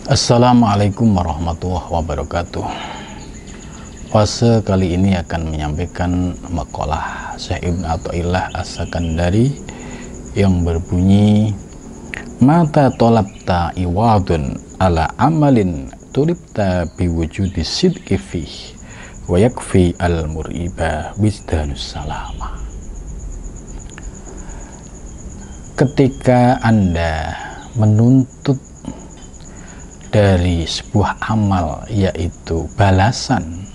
Assalamualaikum warahmatullahi wabarakatuh. Fase kali ini akan menyampaikan makalah Syekh Ibnu Athaillah As-Sakandari yang berbunyi, mata tolabta iwadun ala amalin tulibta biwujudi sidqi fih wa yakfi al-muriba bizdanus salama. Ketika Anda menuntut dari sebuah amal, yaitu balasan,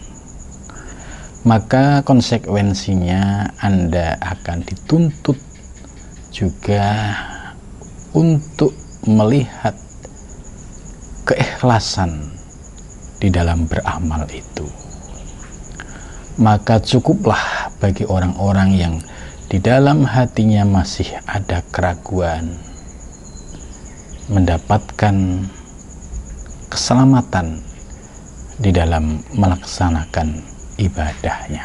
maka konsekuensinya Anda akan dituntut juga untuk melihat keikhlasan di dalam beramal itu. Maka cukuplah bagi orang-orang yang di dalam hatinya masih ada keraguan mendapatkan keselamatan di dalam melaksanakan ibadahnya.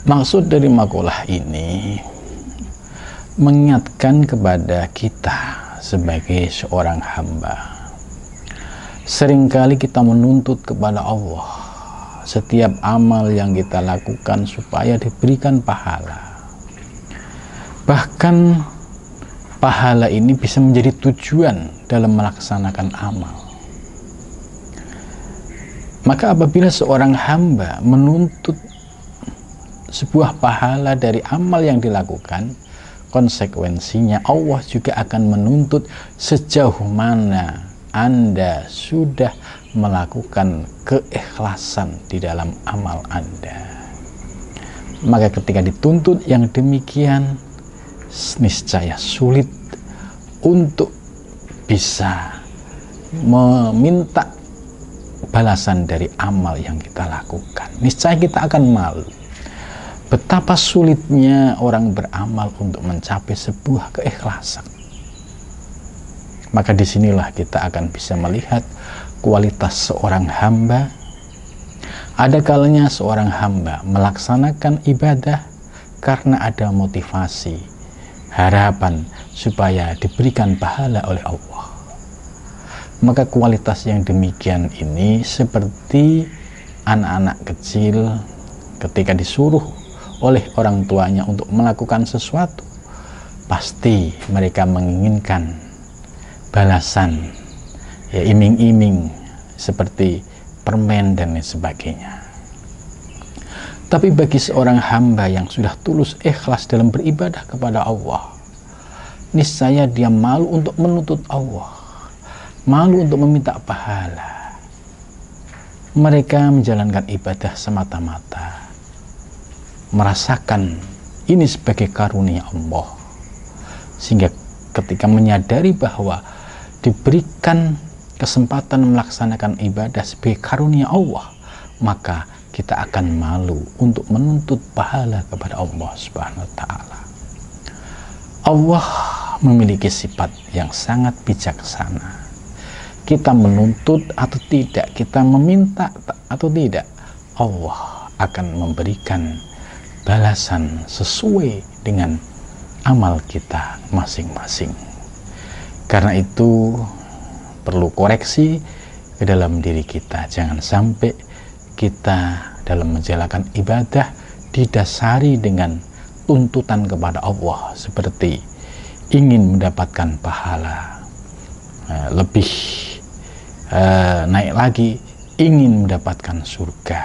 Maksud dari makalah ini mengingatkan kepada kita sebagai seorang hamba. Seringkali kita menuntut kepada Allah setiap amal yang kita lakukan supaya diberikan pahala. Bahkan pahala ini bisa menjadi tujuan dalam melaksanakan amal. Maka apabila seorang hamba menuntut sebuah pahala dari amal yang dilakukan, konsekuensinya Allah juga akan menuntut sejauh mana Anda sudah melakukan keikhlasan di dalam amal Anda. Maka ketika dituntut yang demikian, niscaya sulit untuk bisa meminta balasan dari amal yang kita lakukan. Niscaya kita akan malu. Betapa sulitnya orang beramal untuk mencapai sebuah keikhlasan. Maka disinilah kita akan bisa melihat kualitas seorang hamba. Ada kalanya seorang hamba melaksanakan ibadah karena ada motivasi, harapan supaya diberikan pahala oleh Allah. Maka kualitas yang demikian ini seperti anak-anak kecil ketika disuruh oleh orang tuanya untuk melakukan sesuatu, pasti mereka menginginkan balasan, ya iming-iming seperti permen dan lain sebagainya. Tapi bagi seorang hamba yang sudah tulus ikhlas dalam beribadah kepada Allah, niscaya dia malu untuk menuntut Allah, malu untuk meminta pahala. Mereka menjalankan ibadah semata-mata merasakan ini sebagai karunia Allah, sehingga ketika menyadari bahwa diberikan kesempatan melaksanakan ibadah sebagai karunia Allah, maka kita akan malu untuk menuntut pahala kepada Allah Subhanahu wa Ta'ala. Allah memiliki sifat yang sangat bijaksana. Kita menuntut atau tidak, kita meminta atau tidak, Allah akan memberikan balasan sesuai dengan amal kita masing-masing. Karena itu perlu koreksi ke dalam diri kita. Jangan sampai kita dalam menjalankan ibadah didasari dengan tuntutan kepada Allah seperti ingin mendapatkan pahala lebih naik lagi, ingin mendapatkan surga.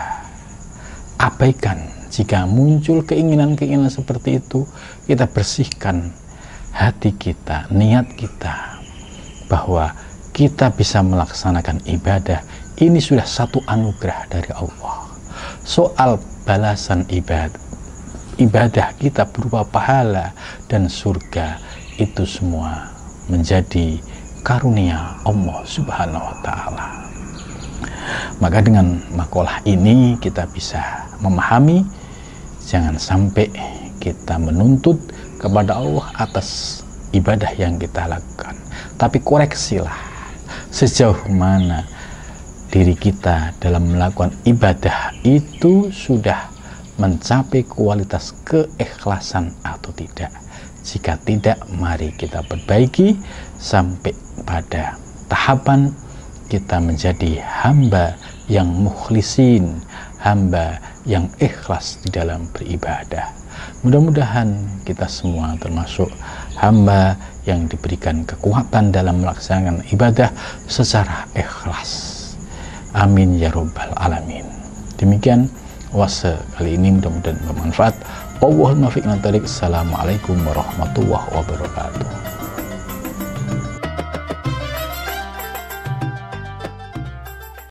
Abaikan jika muncul keinginan-keinginan seperti itu. Kita bersihkan hati kita, niat kita, bahwa kita bisa melaksanakan ibadah ini sudah satu anugerah dari Allah. Soal balasan ibadah kita berupa pahala dan surga, itu semua menjadi karunia Allah Subhanahu wa Ta'ala. Maka dengan makalah ini kita bisa memahami, jangan sampai kita menuntut kepada Allah atas ibadah yang kita lakukan, tapi koreksilah sejauh mana diri kita dalam melakukan ibadah itu sudah mencapai kualitas keikhlasan atau tidak. Jika tidak, mari kita perbaiki sampai pada tahapan kita menjadi hamba yang mukhlisin, hamba yang ikhlas di dalam beribadah. Mudah-mudahan kita semua termasuk hamba yang diberikan kekuatan dalam melaksanakan ibadah secara ikhlas. Amin ya rabbal alamin. Demikian wase kali ini, mudah-mudahan bermanfaat. Wallahul muwaffiq. Assalamualaikum warahmatullahi wabarakatuh.